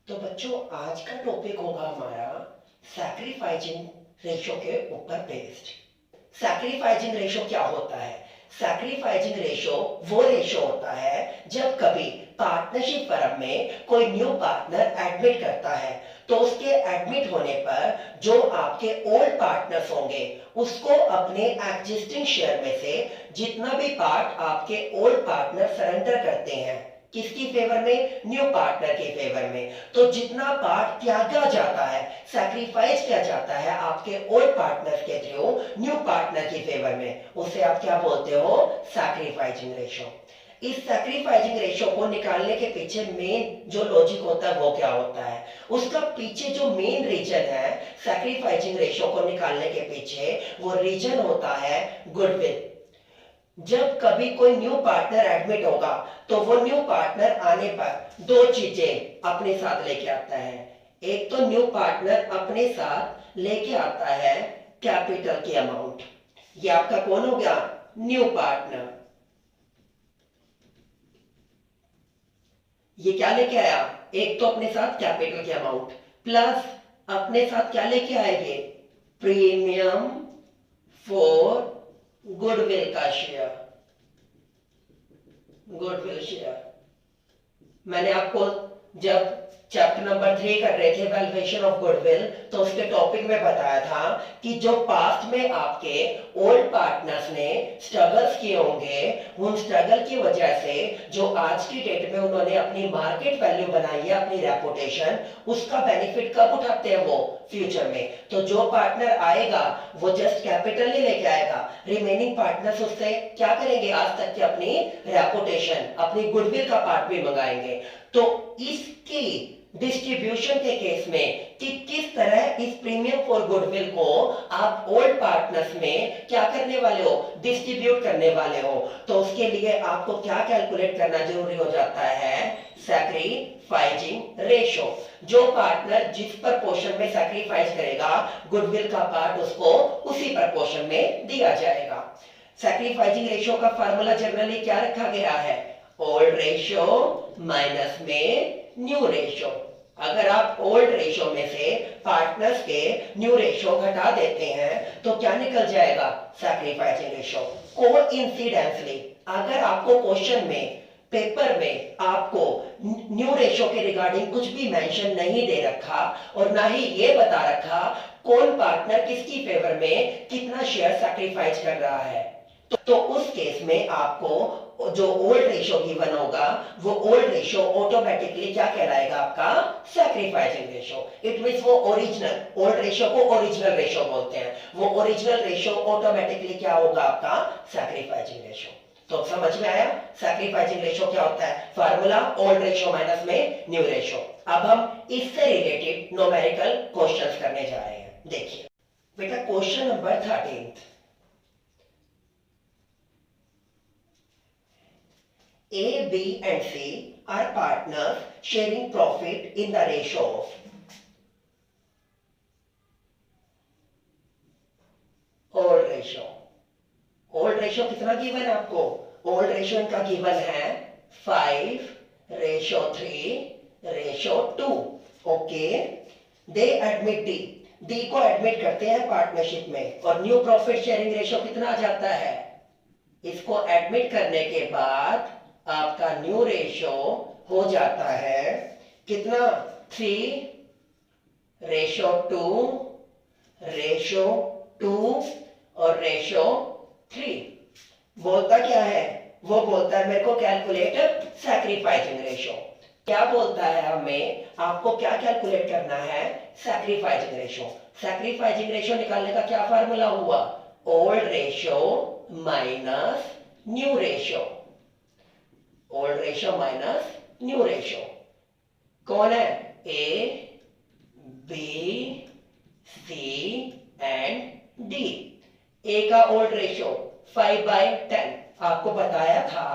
तो बच्चों आज का टॉपिक होगा हमारा सैक्रिफाइसिंग रेशो के ऊपर बेस्ड। सैक्रिफाइसिंग रेशो क्या होता है? सैक्रिफाइसिंग रेशो वो रेशो होता है जब कभी पार्टनरशिप फर्म में कोई न्यू पार्टनर एडमिट करता है तो उसके एडमिट होने पर जो आपके ओल्ड पार्टनर्स होंगे उसको अपने एग्जिस्टिंग शेयर में से जितना भी पार्ट आपके ओल्ड पार्टनर सरेंडर करते हैं, किसकी फेवर में? न्यू पार्टनर के फेवर में। तो जितना पार्ट त्यागा जाता है, सैक्रिफाइस किया जाता है आपके ओल्ड पार्टनर के थ्रू न्यू पार्टनर की फेवर में, उसे आप क्या बोलते हो? Sacrificing ratio. इस सैक्रिफाइसिंग रेशो को निकालने के पीछे मेन जो लॉजिक होता है वो क्या होता है? उसका पीछे जो मेन रीजन है सैक्रिफाइसिंग रेशो को निकालने के पीछे, वो रीजन होता है गुडविल। जब कभी कोई न्यू पार्टनर एडमिट होगा तो वो न्यू पार्टनर आने पर दो चीजें अपने साथ लेके आता है। एक तो न्यू पार्टनर अपने साथ लेके आता है कैपिटल की अमाउंट। ये आपका कौन हो गया? New partner. ये क्या लेके आया? एक तो अपने साथ कैपिटल की अमाउंट प्लस अपने साथ क्या लेके आएंगे? प्रीमियम फॉर गुडविल का शेयर। गुडविल शेयर मैंने आपको जब चैप्टर नंबर 3 कर रहे थे वैल्यूएशन ऑफ गुडविल तो उसके टॉपिक में बताया था कि जो पास्ट में आपके ओल्ड पार्टनर्स ने स्ट्रगल्स किए होंगे, उन स्ट्रगल की वजह से जो आज की डेट में उन्होंने अपनी मार्केट वैल्यू बनाई है, अपनी रेपुटेशन, उसका बेनिफिट कब उठाते हैं? वो फ्यूचर में। तो जो पार्टनर आएगा वो जस्ट कैपिटल नहीं लेके आएगा, रिमेनिंग पार्टनर्स उससे क्या करेंगे? आज तक की अपनी रेपुटेशन, अपनी गुडविल का पार्ट भी मंगाएंगे। तो इसकी डिस्ट्रीब्यूशन के केस में कि किस तरह इस प्रीमियम फॉर गुडविल को आप ओल्ड पार्टनर्स में क्या करने वाले हो? डिस्ट्रीब्यूट करने वाले हो। तो उसके लिए आपको क्या कैलकुलेट करना जरूरी हो जाता है? Sacrificing ratio. जो पार्टनर जिस प्रपोर्शन में सैक्रिफाइस करेगा गुडविल का पार्ट उसको उसी प्रपोर्शन में दिया जाएगा। सैक्रिफाइसिंग रेशो का फार्मूला जनरली क्या रखा गया है? ओल्ड रेशो माइनस में न्यू रेशो। अगर आप ओल्ड रेशो में से पार्टनर्स के न्यू रेशो घटा देते हैं तो क्या निकल जाएगा? Sacrificing ratio. कोइंसिडेंटली अगर आपको क्वेश्चन में, पेपर में आपको न्यू रेशो के रिगार्डिंग कुछ भी मेंशन नहीं दे रखा और ना ही ये बता रखा कौन पार्टनर किसकी फेवर में कितना शेयर सैक्रिफाइस कर रहा है, तो उस केस में आपको जो ओल्ड रेशो गिवन होगा वो ओल्ड रेशो ऑटोमेटिकली क्या कहलाएगा? आपका सैक्रिफाइसिंग रेशो। इट मींस वो ओरिजिनल, ओल्ड रेशो को ओरिजिनल रेशो बोलते हैं, वो ओरिजिनल रेशो ऑटोमेटिकली क्या होगा? आपका सैक्रिफाइसिंग रेशो। तो समझ में आया सैक्रिफाइसिंग रेशो क्या होता है? फार्मूला ओल्ड रेशो माइनस में न्यू रेशो। अब हम इससे रिलेटेड न्यूमेरिकल क्वेश्चंस करने जा रहे हैं। देखिए बेटा question number 13। A, B and C are partners sharing profit in the ratio of old ratio. Old ratio कितना गिवन है आपको? ओल्ड रेशियो इनका गिवन है 5:3:2। ओके, दे एडमिट डी, डी को एडमिट करते हैं पार्टनरशिप में और न्यू प्रॉफिट शेयरिंग रेशियो कितना आ जाता है? इसको एडमिट करने के बाद आपका न्यू रेशो हो जाता है कितना? 3:2 और रेशो 3। बोलता क्या है? वो बोलता है मेरे को कैलकुलेट सैक्रिफाइसिंग रेशो। क्या बोलता है हमें? आपको क्या कैलकुलेट करना है? Sacrificing ratio. सैक्रिफाइसिंग रेशो निकालने का क्या फार्मूला हुआ? Old ratio minus new ratio. Old ratio minus new ratio कौन है? ए, बी, सी एंड डी। ए का ओल्ड रेशो 5/10। आपको बताया था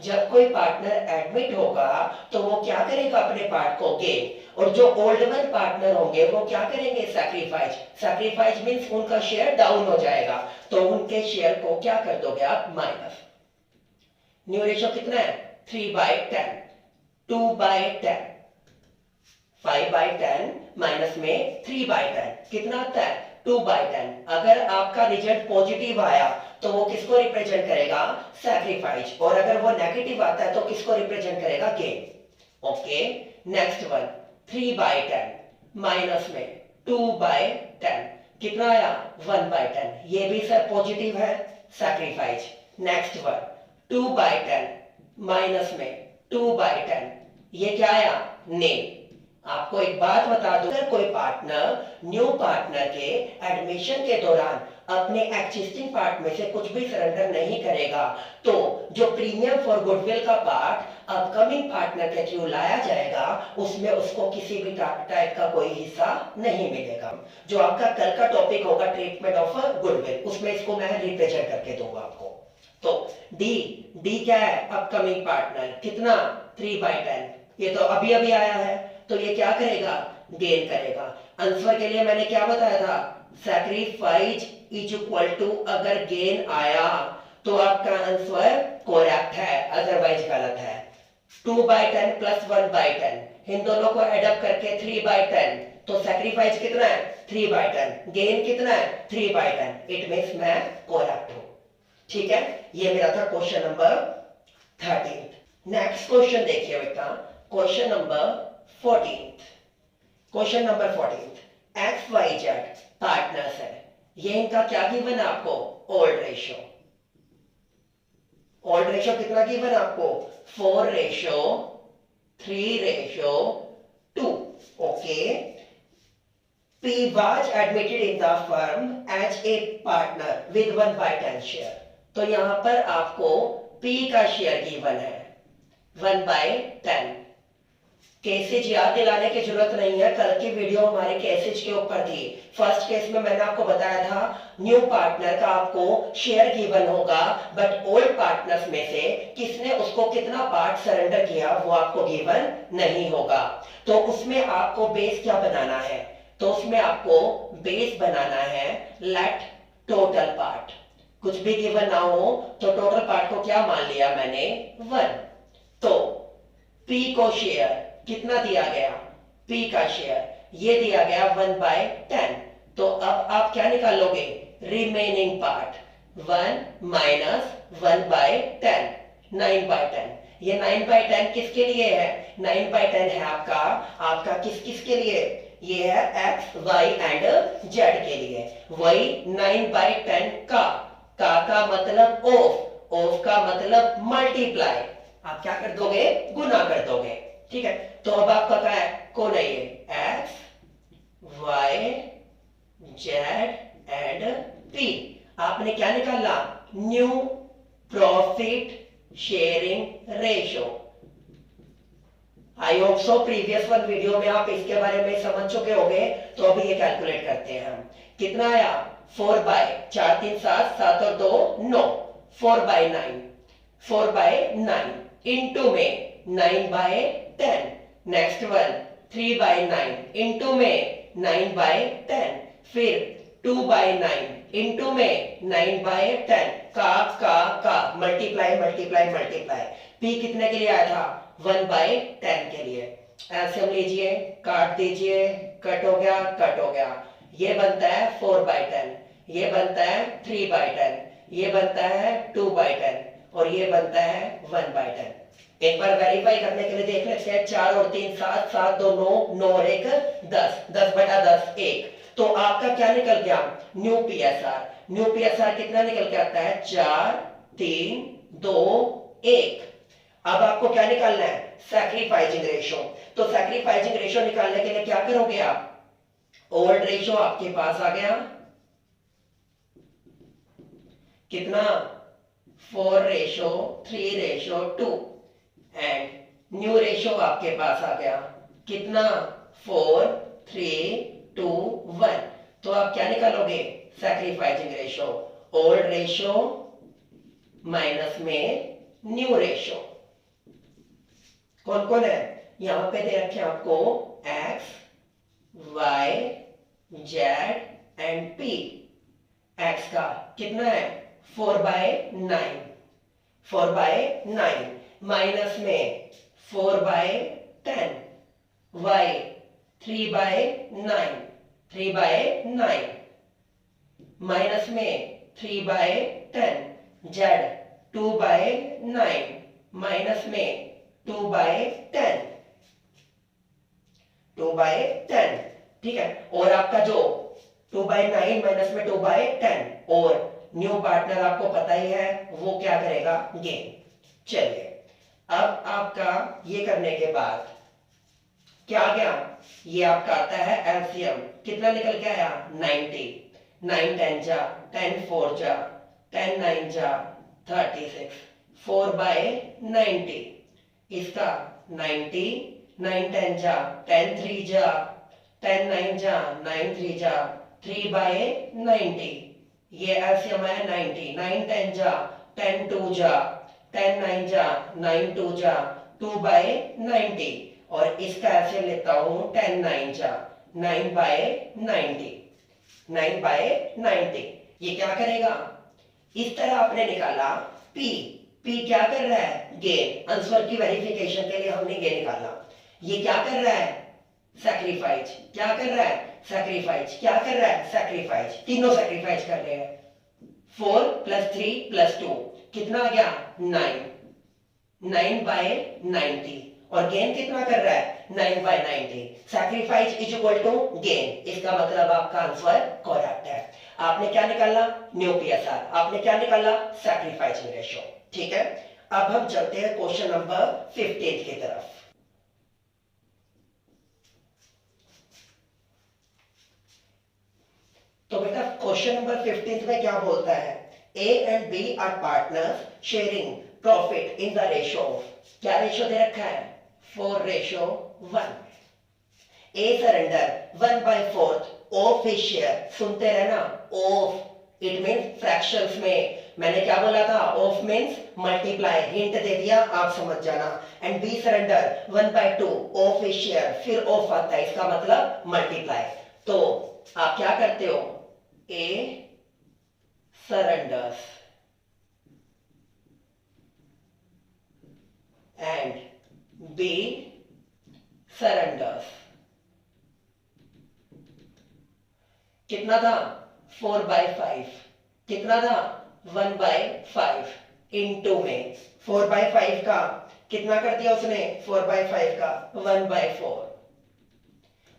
जब कोई पार्टनर एडमिट होगा तो वो क्या करेगा? अपने पार्ट को गेन, और जो ओल्ड वन पार्टनर होंगे वो क्या करेंगे? सैक्रिफाइस। सैक्रिफाइस मींस उनका शेयर डाउन हो जाएगा, तो उनके शेयर को क्या कर दोगे आप? माइनस। न्यू रेशो कितना है? 3/10, 2/10, 5/10 माइनस में 3/10 कितना आता है 2/10। अगर आपका रिजल्ट पॉजिटिव आया तो वो किसको रिप्रेजेंट करेगा सैक्रिफाइस, और अगर वो नेगेटिव आता है तो किसको रिप्रेजेंट करेगा gain. Okay, next one 3/10 minus में 2/10 कितना आया 1/10, ये भी सर पॉजिटिव है सैक्रिफाइस। नेक्स्ट वन 2/10 माइनस में 2/10 ये क्या आया नेम। आपको एक बात बता दूं, अगर कोई पार्टनर न्यू पार्टनर के एडमिशन के दौरान अपने एक्जिस्टिंग पार्ट में से कुछ भी सरेंडर नहीं करेगा तो जो प्रीमियम फॉर गुडविल का पार्ट अपकमिंग पार्टनर के थ्रू लाया जाएगा उसमें उसको किसी भी टाइप का कोई हिस्सा नहीं मिलेगा। जो आपका कल का टॉपिक होगा ट्रीटमेंट ऑफ गुडविल, उसमें इसको मैं रिप्रेजेंट करके दूंगा आपको। तो डी क्या है अपकमिंग पार्टनर कितना 3/10, ये तो अभी अभी आया है तो ये क्या करेगा गेन करेगा। आंसर के लिए मैंने क्या बताया था सैक्रिफाइस इज इक्वल टू, अगर गेन आया तो आपका आंसर करेक्ट है अदरवाइज गलत है। 2/10 प्लस 1/10 इन दोनों को एडअप करके 3/10, तो सैक्रिफाइस कितना है 3/10, गेन कितना है 3/10, इट मींस मैं करेक्ट हूं। ठीक है, ये मेरा था क्वेश्चन नंबर 13। नेक्स्ट क्वेश्चन देखिए बेटा, question number 14। Question number 14 XYZ partners है, ये इनका क्या गिवन है आपको ओल्ड रेशियो। ओल्ड रेशियो कितना गिवन है आपको 4:3:2। Okay, P was admitted in the firm as a partner with 1/10 share, तो यहां पर आपको P का शेयर गिवन है 1/10। केसेज याद दिलाने की जरूरत नहीं है, कल की वीडियो हमारे केसेज के ऊपर थी। फर्स्ट केस में मैंने आपको बताया था न्यू पार्टनर का आपको शेयर गिवन होगा, बट ओल्ड पार्टनर्स में से किसने उसको कितना पार्ट सरेंडर किया वो आपको गिवन नहीं होगा। तो उसमें आपको बेस क्या बनाना है, तो उसमें आपको बेस बनाना है लेट टोटल पार्ट, कुछ भी गिवन ना हो तो टोटल पार्ट को क्या मान लिया मैंने 1। तो P को शेयर कितना दिया गया P का शेयर ये दिया गया 1/10, तो अब आप क्या निकालोगे रिमेनिंग पार्ट 1 माइनस 1/10 9/10। ये 9/10 किसके लिए है 9/10 है आपका किस किसके लिए, ये है x y एंड z के लिए। वही 9/10 का मतलब ऑफ का मतलब मल्टीप्लाई, आप क्या कर दोगे गुना कर दोगे। ठीक है, तो अब आपका क्या है कौन है ये x y z and p। आपने क्या निकाला new profit sharing ratio. I hope so previous one video में आप इसके बारे में समझ चुके होंगे। तो अभी ये कैलकुलेट करते हैं हम, कितना आया 4/4 3 7 7 और 2 9 4/9 इंटू में 9/10। नेक्स्ट वन 3/9 इंटू में 9/10, फिर 2/9 इंटू में 9/10 का मल्टीप्लाई P कितने के लिए आया था 1/10 के लिए। एलसीएम लीजिए काट दीजिए, कट हो गया, ये बनता है 4/10, ये बनता है 3/10, ये बनता है 2/10 और ये बनता है 1/10। एक बार वेरीफाई करने के लिए देख लेते हैं, 4 और 3 7 7 2 9 9 और 1 10 10/10 1। तो आपका क्या निकल गया न्यू पीएसआर कितना निकल के आता है 4 3 2 1। अब आपको क्या निकालना है सैक्रिफाइसिंग रेशियो। तो सैक्रिफाइसिंग रेशियो निकालने के लिए क्या करोगे आप ओल्ड रेशियो आपके पास आ गया कितना 4:3:2 एंड न्यू रेशियो आपके पास आ गया कितना 4:3:1। तो आप क्या निकालोगे sacrificing ratio old ratio minus में न्यू रेशियो। कौन कौन है यहां पे दे रखे आपको x y z and p। x का कितना है 4/9 माइनस में 4/10 y 3/9, 3/9 माइनस में 3/10, Z 2/9 माइनस में 2/10, 2/10, ठीक है। और आपका जो 2/9 माइनस में 2/10 और न्यू पार्टनर आपको पता ही है वो क्या करेगा, गेन। चलिए अब आपका ये करने के बाद क्या आ गया, ये आपका आता है एलसीएम, कितना निकल के आया 90, 9 10 जा 10 4 जा 10 9 जा 36, 4/90, इसका 90, 9 10 जा 10 3 जा 10 9 जा 9 3 जा 3/90, ये एलसीएम है 90, 9 10 जा 10 2 जा 10 9 जा 9 2 जा 2/90, और इसका एलसीएम लेता हूं 10 9 जा 9/90, 9/90। ये क्या करेगा, इस तरह आपने निकाला P, P क्या कर रहा है, गेन, आंसर की वेरिफिकेशन के लिए हमने गेन निकाला। ये क्या कर रहा है, सैक्रिफाइस, क्या कर रहा है, सैक्रिफाइस, क्या कर रहा है, सैक्रिफाइस, तीनों सैक्रिफाइस कर रहे हैं। 4 + 3 + 2 कितना आ गया 9, 9/90, और गेन कितना कर रहा है 9/90, sacrifice is equal to gain, इसका मतलब आपका आंसर करेक्ट है। आपने क्या निकाला, न्यू पीएसआर, आपने क्या निकाला, सैक्रिफाइसिंग रेशियो, ठीक है। अब हम चलते हैं क्वेश्चन नंबर 15 की तरफ। तो बेटा क्वेश्चन नंबर 15 में क्या बोलता है, A and B are partners sharing profit in the ratio of, क्या रेशियो दे रखा है 4:1। A surrender 1/4 of his share, सुनते रहना ऑफ, इट मींस फ्रैक्शंस में, मैंने क्या बोला था, ऑफ मींस मल्टीप्लाई, हिंट दे दिया आप समझ जाना। And B surrender 1/2 of his share, फिर ऑफ आता है, इसका मतलब मल्टीप्लाई। तो आप क्या करते हो, A surrenders and B surrenders, कितना था 4/5, कितना था 1/5, इनटू में 4/5 का कितना कर दिया उसने, 4/5 का 1/4,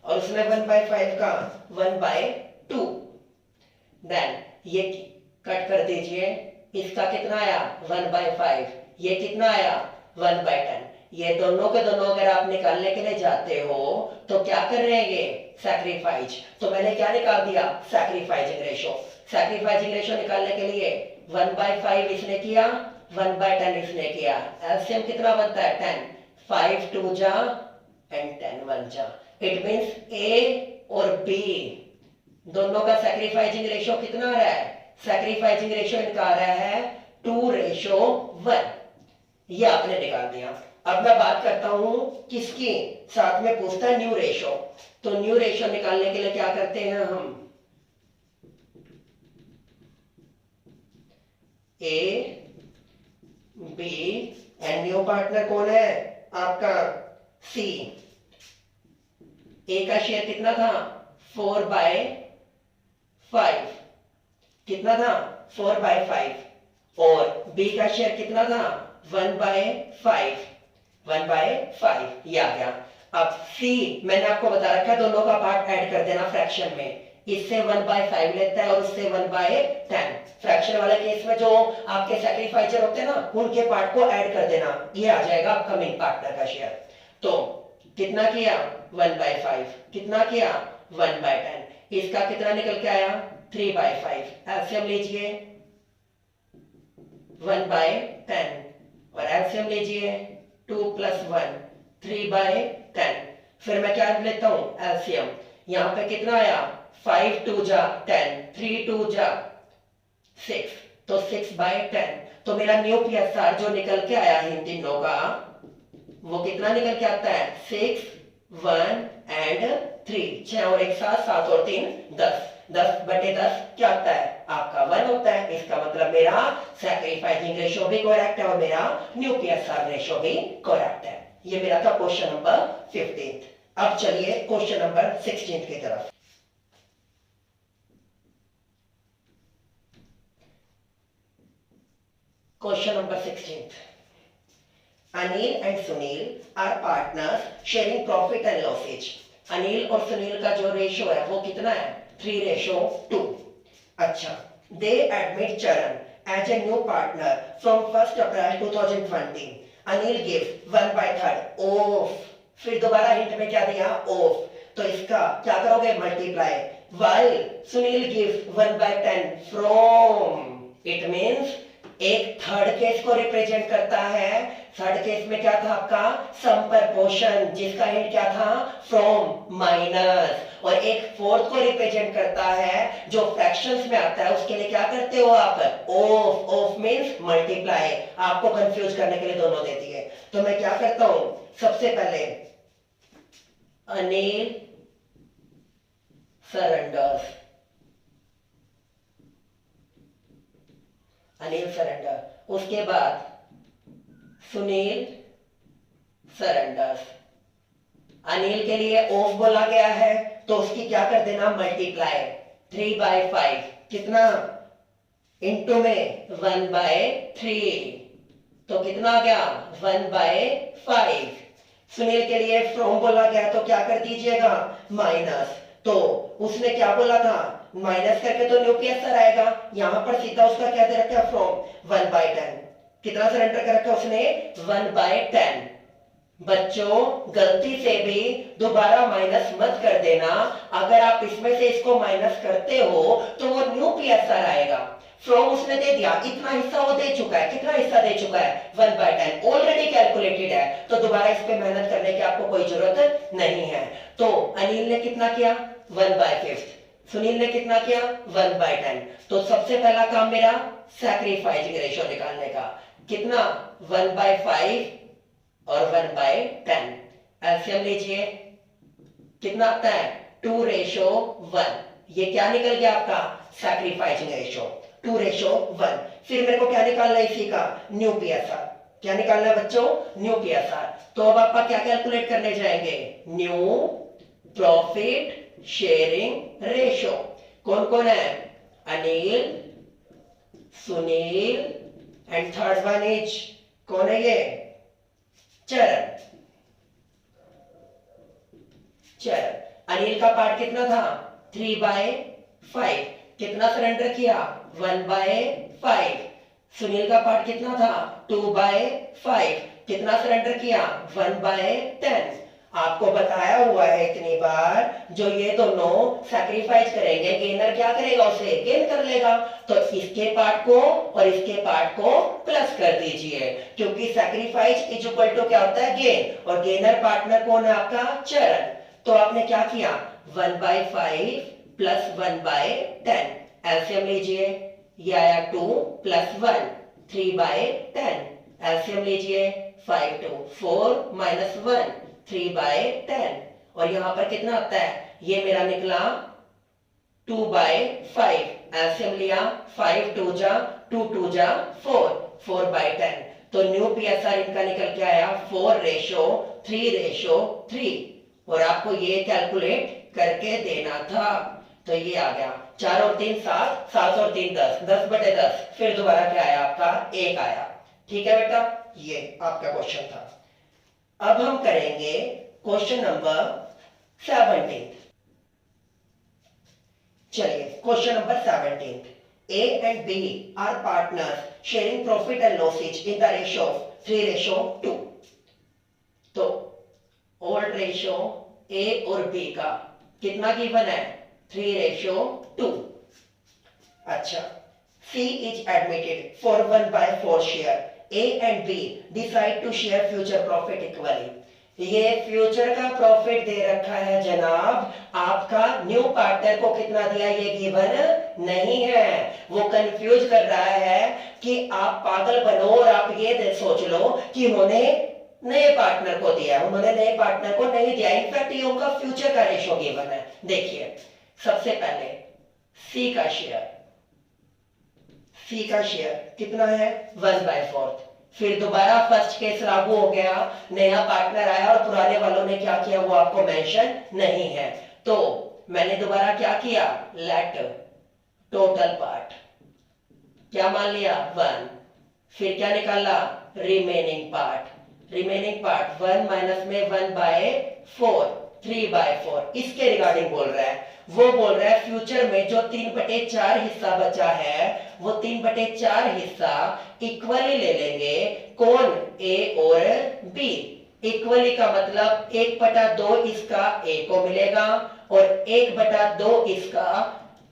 और उसने 1/5 का 1/2, देन ये कट कर दीजिए, इसका कितना आया 1/5, ये कितना आया 1/10, ये दोनों के दोनों अगर आप निकालने के लिए जाते हो तो क्या कर रहे हैं, ये सैक्रिफाइस, तो मैंने क्या निकाल दिया, सैक्रिफाइसिंग रेशियो। सैक्रिफाइसिंग रेशियो निकालने के लिए 1/5 इसने किया, 1/10 इसने किया, एलसीएम कितना बनता है 10, 5 2 जा एंड 10 1 जा, इट मींस ए और बी दोनों का सैक्रिफाइसिंग रेशियो कितना आ रहा है, सैक्रिफाइसिंग रेशियो इनका आ रहा है 2:1, ये आपने निकाल दिया। अब मैं बात करता हूं किसकी, साथ में पूछता है न्यू रेशियो, तो न्यू रेशियो निकालने के लिए क्या करते हैं हम, A B and new partner कौन है आपका सी। ए का शेयर कितना था 4/5, कितना था 4/5, और बी का शेयर कितना था 1/5, 1/5, ये आ गया। अब सी मैंने आपको बता रखा है दोनों का पार्ट ऐड कर देना फ्रैक्शन में, इससे 1/5 लेता है और उससे 1/10, फ्रैक्शन वाले केस में जो आपके सैक्रिफाइसर होते हैं ना उनके पार्ट को ऐड कर देना, ये आ जाएगा आपका मेन पार्टनर का शेयर। तो कितना किया 1/5, कितना किया 1/10, इसका कितना निकल के आया 3/5, एलसीएम लीजिए 1/10 और एलसीएम लीजिए 2 + 1 3/10, फिर मैं क्या लेता हूं एलसीएम, यहां पे कितना आया 5 2 जा 10, 3 2 जा 6, तो 6/10, तो मेरा न्यू पीएसआर जो निकल के आया है इन तीनों का वो कितना निकल के आता है 6 1 एंड 3, 6 और 1 7, 7 और 3 10, 10/10 क्या आता है आपका 1 होता है, इसका मतलब मेरा सैक्रिफाइसिंग रेशियो भी करेक्ट है और मेरा न्यू पीएसआर रेशियो भी करेक्ट है। ये मेरा था क्वेश्चन नंबर 15। अब चलिए क्वेश्चन नंबर 16 की तरफ। Question number 16। Anil and Sunil are partners sharing profit and losses. Anil और सुनील का जो रेशियो है वो कितना है? 3:2। अच्छा, they admit Charan as a new partner from 1 April 2020। Anil give 1/3 of, फिर दोबारा हिंट में क्या दिया? ऑफ, तो इसका क्या करोगे? Multiply. While Sunil give 1/10 from, it means एक थर्ड केस को रिप्रेजेंट करता है। थर्ड केस में क्या था आपका? सम प्रपोर्शन, जिसका हिंट क्या था? From, minus. और एक फोर्थ को रिप्रेजेंट करता है जो फ्रैक्शंस में आता है, उसके लिए क्या करते हो आप? ऑफ। Of means multiply. आपको कंफ्यूज करने के लिए दोनों दे दिए, तो मैं क्या करता हूं? सबसे पहले अनिल सरेंडर्स, अनिल सरेंडर। उसके बाद सुनील सरेंडर्स। अनिल के लिए ऑफ बोला गया है तो उसकी क्या कर देना? मल्टीप्लाई। 3/5 कितना? इंटू में 1/3, तो कितना आ गया? 1/5। सुनील के लिए फ्रॉम बोला गया तो क्या कर दीजिएगा? माइनस। तो उसने क्या बोला था? माइनस करके तो न्यू पीएसआर आएगा, यहां पर सीधा उसका क्या दे रखा है? फ्रॉम 1/10। कितना सरेंडर कर रखा है उसने? 1/10। बच्चों गलती से भी दोबारा माइनस मत कर देना। अगर आप इसमें से इसको माइनस करते हो तो वो न्यू पीएसआर आएगा। फ्रॉम उसने दे दिया, इतना हिस्सा वो दे चुका है। कितना हिस्सा दे चुका है? 1/10 ऑलरेडी कैलकुलेटेड है, तो दोबारा इस पे मेहनत करने की आपको कोई जरूरत नहीं है। तो अनिल ने कितना किया? 1/5। सुनील ने कितना किया? 1/10। तो सबसे पहला काम मेरा सैक्रिफाइसिंग रेशियो निकालने का। कितना? 1/5 और 1/10। एलसीएम लीजिए, कितना आता है? 2:1। ये क्या निकल गया आपका? Sacrificing ratio 2:1। फिर मेरे को क्या निकालना है? इसी का न्यू पीएसआर। क्या निकालना है बच्चों? New PSR. तो अब आप क्या कैलकुलेट करने जाएंगे? New profit sharing ratio. कौन कौन है? Anil, Sunil and third one is, कौन है ये? चरण। चरण। अनिल का पार्ट कितना था? 3/5। कितना सरेंडर किया? 1/5। सुनील का पार्ट कितना था? 2/5। कितना सरेंडर किया? 1/10। आपको बताया हुआ है इतनी बार, जो ये दोनों सैक्रिफाइस करेंगे, गेनर क्या करेगा? उसे गेन कर लेगा। तो इसके पार्ट को और इसके पार्ट को प्लस कर दीजिए, क्योंकि सैक्रिफाइस इज इक्वल टू क्या होता है? गेन। और गेनर पार्टनर कौन है आपका? चरण। तो आपने क्या किया? 1/5 प्लस 1/10। एलसीएम लीजिए, ये आया 2 + 1 3/10। एलसीएम लीजिए, 5 2 4 - 1 3/10। और यहां पर कितना आता है? ये मेरा निकला 2/5। एलसीएम लिया, 5 2 जा 2 2 जा 4 4/10। तो न्यू पीएसआर इनका निकल के आया 4:3:3। और आपको ये कैलकुलेट करके देना था। तो ये आ गया 4 और 3 7, 7 और 3 10, 10/10। फिर दोबारा क्या आया आपका? 1 आया। ठीक है बेटा, ये आपका क्वेश्चन था। अब हम करेंगे क्वेश्चन नंबर 17। चलिए question number 17। A and B are partners sharing profit and losses in the ratio of 3:2। तो ओल्ड रेशियो A और B का कितना गिवन है? 3:2। अच्छा, C is admitted for 1/4 share। A and B decide to share future profit equally। ये future का profit दे रखा है जनाब, आपका न्यू पार्टनर को कितना दिया ये गिवन नहीं है। वो कंफ्यूज कर रहा है कि आप पागल बनो और आप ये सोच लो कि उन्होंने नए पार्टनर को दिया। उन्होंने नए पार्टनर को नहीं दिया, इनफैक्ट ये उनका फ्यूचर का रेशियो गिवन है। देखिए सबसे पहले सी का शेयर कितना है? 1/4। फिर दोबारा फर्स्ट केस लागू हो गया, नया पार्टनर आया और पुराने वालों ने क्या किया वो आपको मेंशन नहीं है, तो मैंने दोबारा क्या किया, लेट टोटल पार्ट क्या मान लिया 1, फिर क्या निकाला रिमेनिंग पार्ट 1 माइनस में 1/4 3/4 इसके रिगार्डिंग बोल रहा है, वो बोल रहा है फ्यूचर में जो 3/4 हिस्सा बचा है वो 3/4 हिस्सा इक्वली ले लेंगे, कौन ए और बी, इक्वली का मतलब 1/2 इसका ए को मिलेगा और 1/2 इसका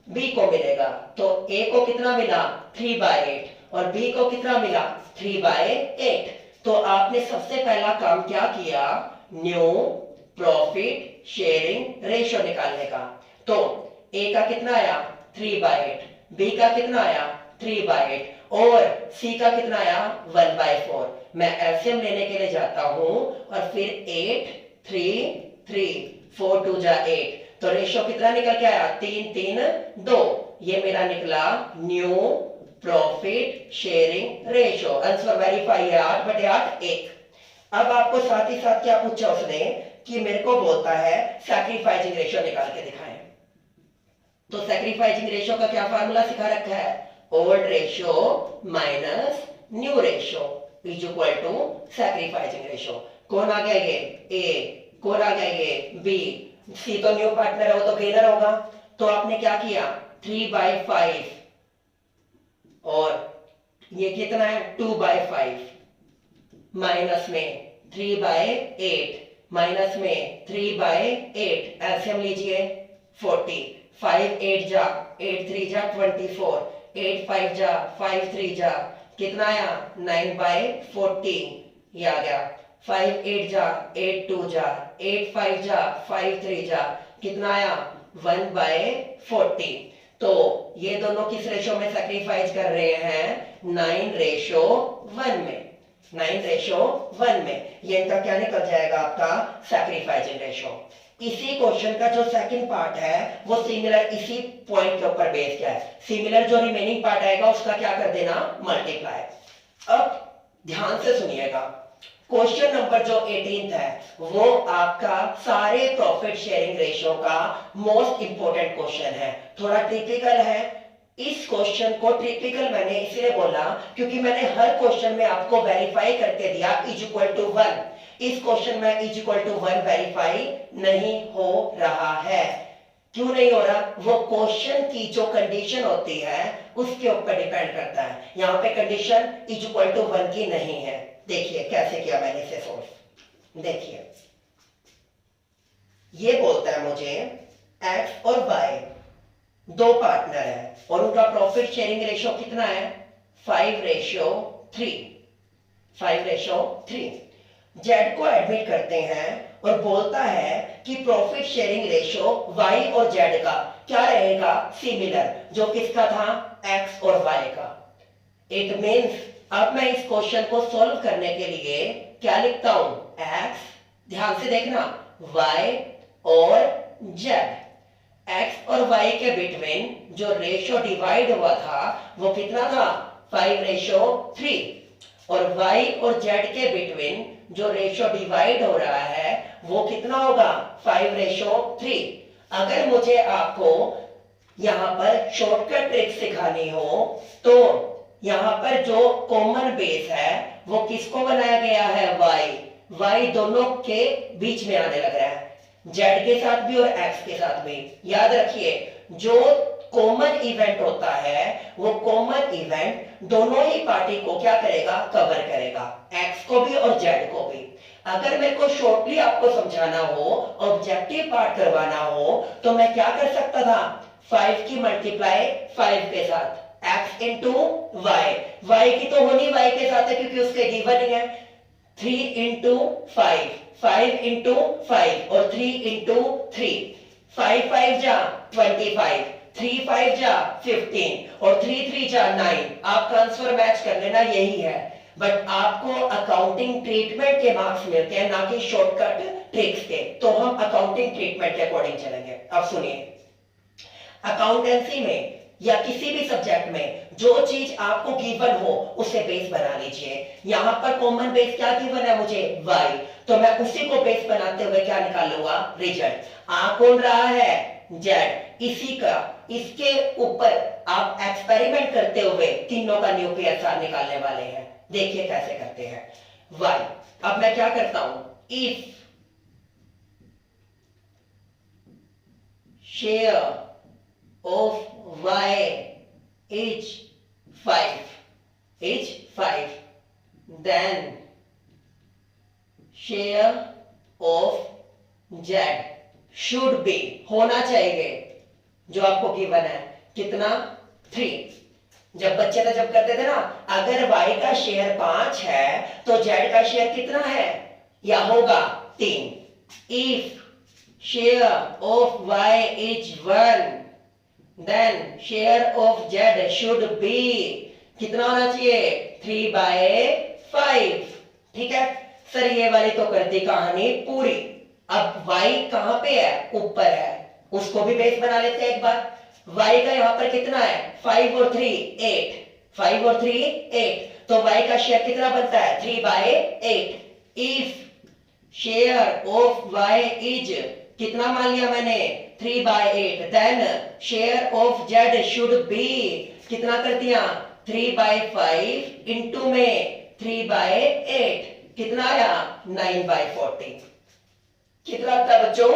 बी को मिलेगा, तो ए को कितना मिला 3/8 और बी को कितना मिला 3/8, तो आपने सबसे पहला काम क्या किया, न्यू प्रॉफिट शेयरिंग रेशियो निकालने का, तो ए का कितना आया 3/8, बी का कितना आया 3/8 और सी का कितना आया 1/4, मैं एलसीएम लेने के लिए जाता हूं और फिर 8 3 3 4 2 जा 8, तो रेशियो कितना निकल के आया 3 3 2, ये मेरा निकला new profit sharing ratio, answer verify है 8/8 1। अब आपको साथ ही साथ क्या पूछा उसने कि मेरे को बोलता है सैक्रिफाइसिंग रेशियो निकाल के दिखाएं, तो सैक्रिफाइसिंग रेशियो का क्या फार्मूला सिखा रखा है, old ratio minus new ratio is equal to sacrificing ratio, कौन आ गया ये ए, कौन आ गया ये बी, सी तो न्यू पार्टनर है वो तो गेनर होगा, तो आपने क्या किया 3/5 और ये कितना है 2/5 माइनस में 3/8 माइनस में 3/8 एलसीएम लीजिए 40, 5 8 जा 8 3 जा 24, 8 5 जा 5 3 जा कितना आया 9/14, ये आ गया 5 8 जा 8 2 जा 8 5 जा 5 3 जा कितना आया 1/40, तो ये दोनों किस रेशो में सैक्रिफाइस कर रहे हैं 9:1 में, 9:1 में, ये इनका क्या निकल जाएगा आपका सैक्रिफाइसिंग रेशो। इसी क्वेश्चन का जो सेकंड पार्ट है वो सिमिलर इसी पॉइंट के ऊपर बेस्ड है, सिमिलर जो रिमेनिंग पार्ट आएगा उसका क्या कर देना मल्टीप्लाई। अब ध्यान से सुनिएगा, क्वेश्चन नंबर जो 18 है वो आपका सारे प्रॉफिट शेयरिंग रेशियो का मोस्ट इंपोर्टेंट क्वेश्चन है, थोड़ा टिपिकल है। इस क्वेश्चन को टिपिकल मैंने इसलिए बोला क्योंकि मैंने हर क्वेश्चन में आपको वेरीफाई करके दिया इज इक्वल टू 1, इस क्वेश्चन में इज इक्वल टू 1 वेरीफाई नहीं हो रहा है, क्यों नहीं हो रहा, वो क्वेश्चन की जो कंडीशन होती है उसके ऊपर डिपेंड करता है, यहाँ पे कंडीशन इज इक्वल टू 1 की नहीं है। देखिए कैसे किया मैंने इसे सोल्व, देखिए ये बोलता है मुझे एक्स और वाई दो पार्टनर है और उनका प्रॉफिट शेयरिंग रेशियो कितना है 5:3, 5:3। जेड को एडमिट करते हैं और बोलता है कि प्रॉफिट शेयरिंग रेशियो वाई और जेड का क्या रहेगा सिमिलर, जो किसका था एक्स और वाई का। इट मींस अब मैं इस क्वेश्चन को सॉल्व करने के लिए क्या लिखता हूं एक्स, ध्यान से देखना, वाई और जेड, एक्स और वाई के बिटवीन जो रेशियो डिवाइड हुआ था वो कितना था 5:3 और वाई और जेड के बिटवीन जो रेशियो डिवाइड हो रहा है वो कितना होगा 5:3। अगर मुझे आपको यहां पर शॉर्टकट ट्रिक सिखानी हो तो यहां पर जो कॉमन बेस है वो किसको बनाया गया है वाई दोनों के बीच में आने लग रहा है, जेड के साथ भी और एक्स के साथ भी। याद रखिए जो कॉमन इवेंट होता है वो कॉमन इवेंट दोनों ही पार्टी को क्या करेगा कवर करेगा, एक्स को भी और जेड को भी। अगर मेरे को शॉर्टली आपको समझाना हो, ऑब्जेक्टिव पार्ट करवाना हो तो मैं क्या कर सकता था 5 की मल्टीप्लाई 5 के साथ x इंटू वाई, वाई की तो होनी वाई के साथ है क्योंकि उसके गिवन ही है, 3 इंटू 5, 5 इंटू 5 और 3 इंटू 3, 5 5 जा 25, 3 5 जा 15 और 3 3 जा 9। आप ट्रांसफर मैच कर लेना, यही है। बट आपको अकाउंटिंग ट्रीटमेंट के मार्क्स मिलते हैं ना कि शॉर्टकट ट्रिक्स के, तो हम अकाउंटिंग ट्रीटमेंट के अकॉर्डिंग चलेंगे। अब सुनिए, अकाउंटेंसी में या किसी भी सब्जेक्ट में जो चीज आपको गिवन हो उसे बेस बना लीजिए। यहां पर कॉमन बेस क्या गिवन है मुझे, y, तो मैं उसी को बेस बनाते हुए क्या निकालूंगा, रिजल्ट। आ कौन रहा है, z, इसी का इसके ऊपर आप एक्सपेरिमेंट करते हुए तीनों का न्यू PSR निकालने वाले हैं। देखिए कैसे करते हैं। y, अब मैं क्या करता हूं, if share of y is 5, then share of z should be, होना चाहिए जो आपको गिवन है, कितना, 3। जब बच्चे तो जब करते थे ना, अगर y का शेयर 5 है तो z का शेयर कितना है, या होगा 3। If share of y is 1, then share of z should be, कितना होना चाहिए, 3/5। ठीक है सर, ये वाली तो कर दी कहानी पूरी। अब y कहां पे है, ऊपर है, उसको भी बेस बना लेते हैं एक बार। y का यहां पर कितना है, 5 और 3 8, 5 और 3 8, तो y का शेयर कितना बनता है, 3/8। If share of y is, कितना मान लिया मैंने, 3/8, then share of z should be, कितना कर दिया, 3/5 इंटू में 3/8, कितना आया, 9/40। कितना था बच्चों,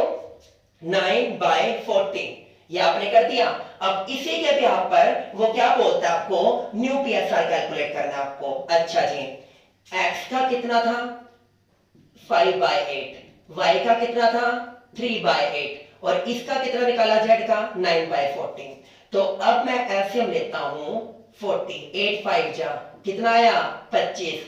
9/40। ये आपने कर दिया। अब इसी के भी आप पर वो क्या बोलता है, आपको न्यू PSR कैलकुलेट करना है आपको। अच्छा जी, x का कितना था, 5/8, y का कितना था, 3/8, और इसका कितना निकाला, z का 9/40। तो अब मैं एलसीएम लेता हूं 40, 8 5 जा, कितना आया, 25,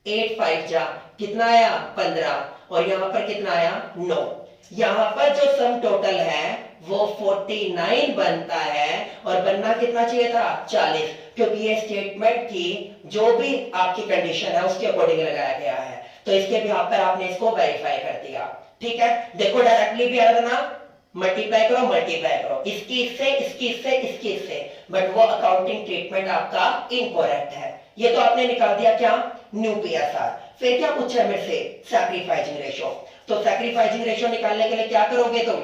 8 5 जा, कितना आया, 15, और यहां पर कितना आया, 9। यहां पर जो सम टोटल है वो 49 बनता है, और बनना कितना चाहिए था, 40, क्योंकि ये स्टेटमेंट की जो भी आपकी कंडीशन है उसके अकॉर्डिंग लगाया गया है। तो इसके भी पर आपने इसको वेरीफाई कर दिया। ठीक है, देखो डायरेक्टली भी आ ना, मल्टीप्लाई करो, इसकी इससे, इसकी इससे, इसकी इससे, बट वो अकाउंटिंग ट्रीटमेंट आपका इनकरेक्ट है। ये तो आपने निकाल दिया क्या, न्यू PSR। फिर क्या पूछा है मेरे से, सैक्रिफाइसिंग रेशो। तो सैक्रिफाइसिंग रेशो निकालने के लिए क्या करोगे तुम,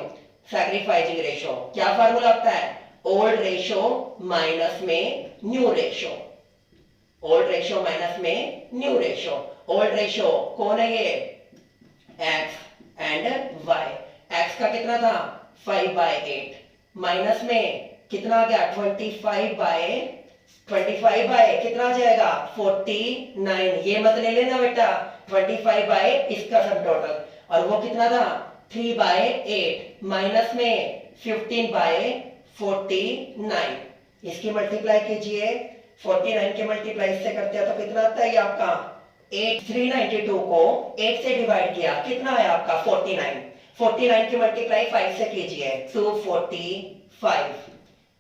सैक्रिफाइसिंग रेशो क्या फार्मूला होता है, ओल्ड रेशो माइनस में new ratio, old ratio minus में न्यू रेशो। ओल्ड रेशो कौन है ये, x एंड y। x का कितना था, 5/8, माइनस में कितना आ गया, 25 बाय कितना आ जाएगा, 49। ये मत ले लेना बेटा, 25 बाय इसका सब टोटल, और वो कितना था, 3/8, माइनस में 15/49। इसकी मल्टीप्लाई कीजिए, 49 के मल्टीप्लाई इससे करते हैं तो कितना आता है ये आपका, 392 को 8 से डिवाइड किया, कितना है आपका, 49। 49 की मल्टीप्लाई 5 से कीजिए, 245।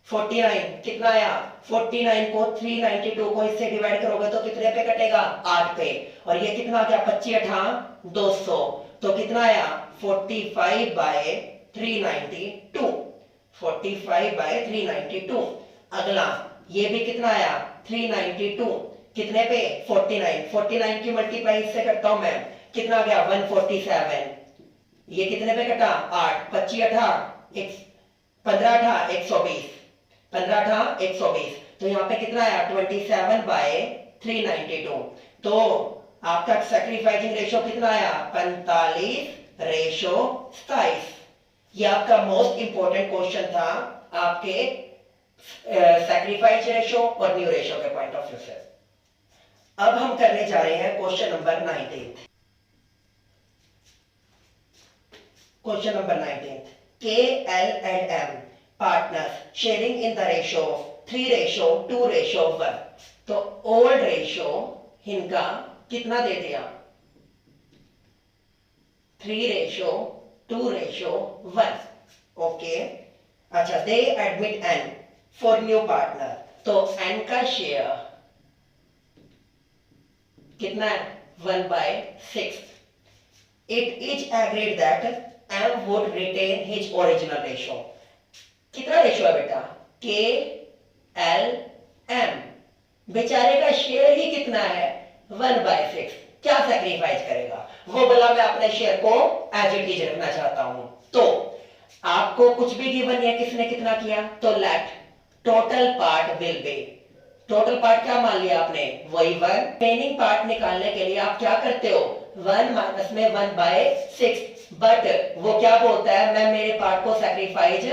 49 कितना आया, 49 को 392 को इससे डिवाइड करोगे तो कितने पे कटेगा, 8 पे, और ये कितना आ गया, 25 200, तो कितना आया, 45/392, 45/392। अगला ये भी कितना आया, 392, कितने पे, 49। 49 की मल्टीप्लाई इससे करता हूं मैं, कितना आ गया, 147। ये कितने पे कटा, 8, 25 15 120, 15 120, तो यहाँ पे कितना आया, 27/392। तो आपका सैक्रिफाइसिंग रेशो कितना आया, 45:27। ये आपका मोस्ट इंपॉर्टेंट क्वेश्चन था आपके सैक्रिफाइस रेशो और न्यू रेशो के पॉइंट ऑफ व्यू से। अब हम करने जा रहे हैं question number 19। Question number 19, K, L and M partners sharing in the ratio of 3:2:1। तो ओल्ड रेशो इनका कितना दे दिया, 3:2:1। ओके, अच्छा, they admit N for new partner, तो N का शेयर कितना है, 1/6। It is agreed that M would retain his original ratio। कितना रेशो है बेटा, K एल एम। बेचारे का शेयर ही कितना है 1/6। क्या सैक्रिफाइस करेगा वो बोला मैं अपने शेयर को एज इट इज रखना चाहता हूं। तो आपको कुछ भी गिवन है, किसने कितना किया, तो let total part will be, total part क्या मान लिया आपने, वही 1। रिमेनिंग पार्ट निकालने के लिए आप क्या करते हो 1 माइनस में 1/6। बट वो क्या बोलता है मैं मेरे पार्ट को सैक्रिफाइस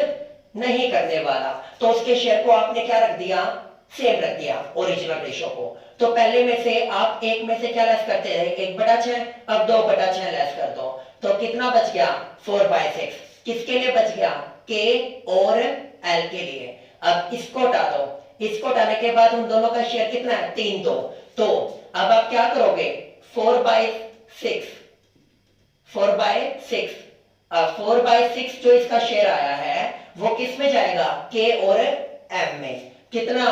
नहीं करने वाला, तो उसके शेयर को आपने क्या रख दिया, सेम रख दिया ओरिजिनल रेशियो को। तो पहले में से आप एक में से क्या लेस करते हैं 1/6, अब 2/6 लेस कर दो, तो कितना बच गया 4/6। किसके लिए बच गया, के और एल के लिए। अब इसको हटा दो, इसको हटाने के बाद उन दोनों का शेयर कितना है 3/2। तो अब आप क्या करोगे 4/6, 4/6। अब 4/6 जो इसका शेयर आया है वो किस में जाएगा, के और एम में। कितना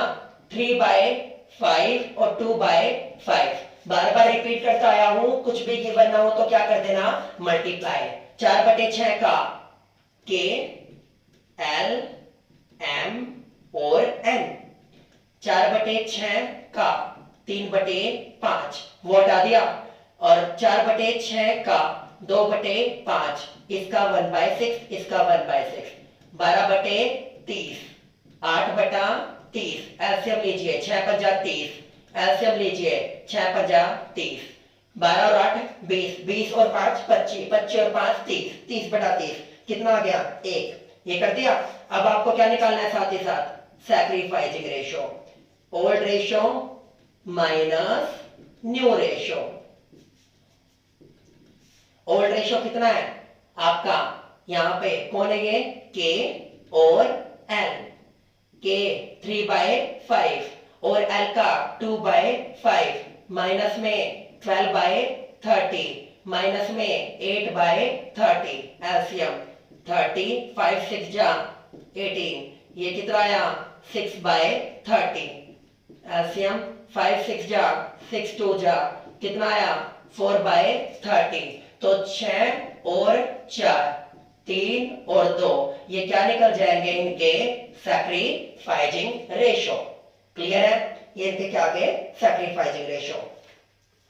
3/5 और 2/5। बार बार रिपीट करता आया हूं, कुछ भी गिवन ना हो तो क्या कर देना मल्टीप्लाई। 4/6 का के एल एम और एन, 4/6 का 3/5 वो हटा दिया, और 4/6 का 2/5, इसका 1/6, इसका 1/6, 12/30, 8/30। एलसीएम लीजिए 6×5 एलसीएम लीजिए 6×5 12 और 8 20, 20 और 5 25, 25 और 5 30, 30/30 कितना आ गया 1। ये कर दिया। अब आपको क्या निकालना है साथ ही साथ sacrificing ratio, old ratio minus new ratio. Old ratio कितना है आपका, यहां पे कौन है ये, के और एल। के 3/5 और एल का 2/5, माइनस में 12/30, माइनस में 8/30। एलसीएम 30, 5 6 जा 18, ये कितना आया 6/30। एलसीएम 5 6 जा 6 2 जा कितना आया 4/30। तो 6 और 4, 3 और 2, ये क्या निकल जाएंगे इनके सैक्रिफाइसिंग रेशियो। क्लियर है, ये इनके क्या आगे सैक्रिफाइसिंग रेशियो।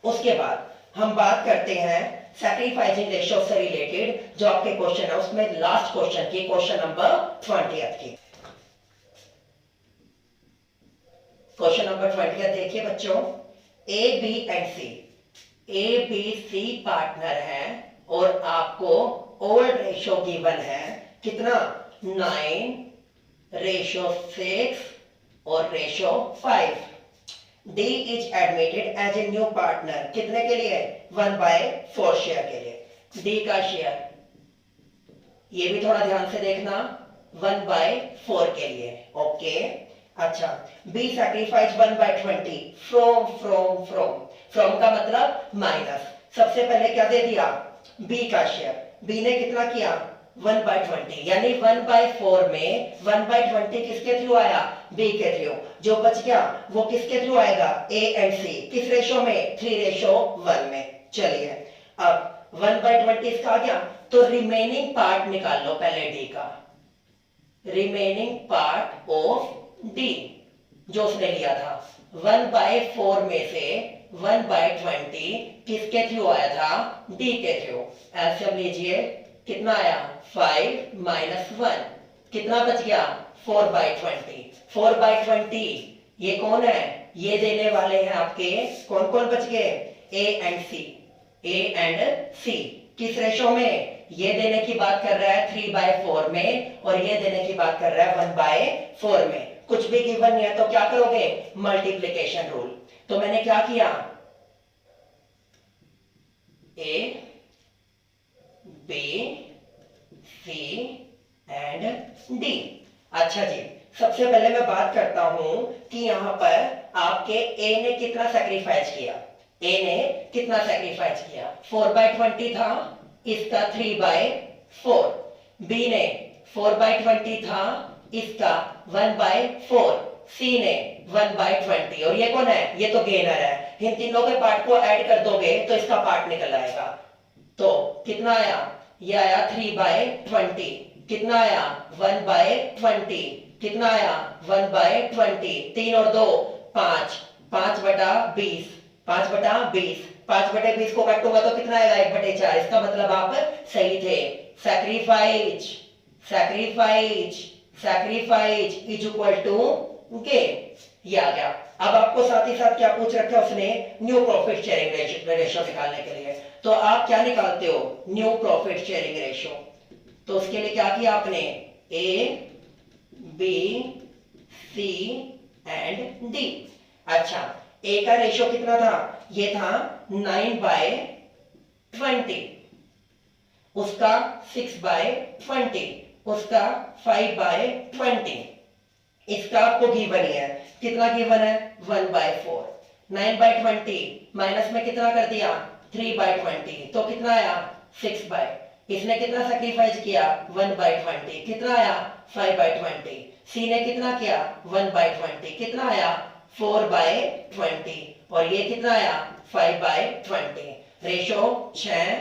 उसके बाद हम बात करते हैं सैक्रिफाइसिंग रेशियो से रिलेटेड जो आपके क्वेश्चन है उसमें लास्ट क्वेश्चन की, क्वेश्चन नंबर 20 की। क्वेश्चन नंबर 20 देखिए बच्चों, A B and C, A B C partner है और आपको ओल्ड रेशियो गिवन है कितना 9:6 और ratio 5। D is admitted as a new partner, कितने के लिए 1/4 शेयर के लिए। डी का शेयर ये भी थोड़ा ध्यान से देखना 1/4 के लिए। ओके अच्छा, बी सैक्रिफाइस 1/20 फ्रॉम का मतलब माइनस। सबसे पहले क्या दे दिया बी का शेयर, बी ने कितना किया 1/20, यानी 1/4 में 1/20 किसके थ्रू आया बी के थ्रू। जो बच गया वो किसके थ्रू आएगा ए एंड सी, किस रेशो में 3:1 में। चलिए अब 1/20 इसका आ गया, तो रिमेनिंग पार्ट निकाल लो पहले डी का, रिमेनिंग पार्ट ऑफ डी जो उसने लिया था 1/4 में से 1/20 किसके थ्रू आया था डी के थ्रू। एलसीएम लीजिए कितना आया 5 - 1, कितना बच गया 4/20। 4/20 ये कौन है, ये देने वाले हैं आपके कौन कौन बच गए A and C, A and सी किस रेशो में, ये देने की बात कर रहा है 3/4 में और ये देने की बात कर रहा है 1/4 में। कुछ भी गिवन नहीं है तो क्या करोगे मल्टीप्लिकेशन रूल। तो मैंने क्या किया A B C and D. अच्छा जी, सबसे पहले मैं बात करता हूं कि यहां पर आपके ए ने कितना सैक्रिफाइस किया, ए ने कितना सैक्रिफाइस किया 4/20 था, इसका 3/4। बी ने 4/20 था, इसका 1/4। सी ने 1/20 और ये कौन है, ये तो गेनर है। इन तीनों के पार्ट को ऐड कर दोगे तो इसका पार्ट निकल आएगा। तो कितना आया, ये आया 3/20, कितना आया 1/20, कितना आया 1/20, 3 और 2 5, 5/20, 5/20, 5/20 को काटूंगा तो कितना आएगा 1/4। इसका मतलब आप सही थे। Sacrifice, sacrifice, sacrifice is equal to gain, ये आ गया। अब आपको साथ ही साथ क्या पूछ रखा है उसने, न्यू प्रॉफिट शेयरिंग रेशियो निकालने के लिए। तो आप क्या निकालते हो, न्यू प्रॉफिट शेयरिंग रेशियो। तो उसके लिए क्या किया आपने, A B C and D. अच्छा, ए का रेशियो कितना था, ये था 9/20, उसका 6/20, उसका 5/20, इसका आपको गिवन है, कितना गिवन है 1/4। 9/20 माइनस में कितना कर दिया 3/20, तो कितना आया 6/, इसने कितना सैक्रिफाइस किया 1/20, कितना आया 5/20, सी ने कितना किया 1/20, कितना आया 4/20, और ये कितना आया 5/20। रेशो 6,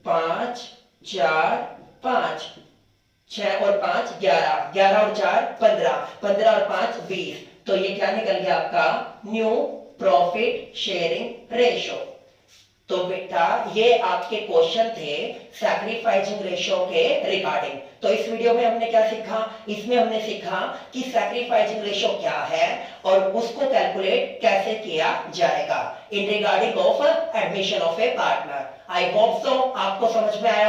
5, 4, 5, 6 और 5 11, 11 और 4 15, 15 और 5 20, तो ये क्या निकल गया आपका न्यू प्रॉफिट शेयरिंग रेशियो। तो बेटा ये आपके क्वेश्चन थे सैक्रिफाइसिंग रेशियो के रिगार्डिंग। तो इस वीडियो में हमने क्या सीखा, इसमें हमने सीखा कि सैक्रिफाइसिंग रेशियो क्या है और उसको कैलकुलेट कैसे किया जाएगा इन regarding of admission of A partner. I hope so आपको समझ में आया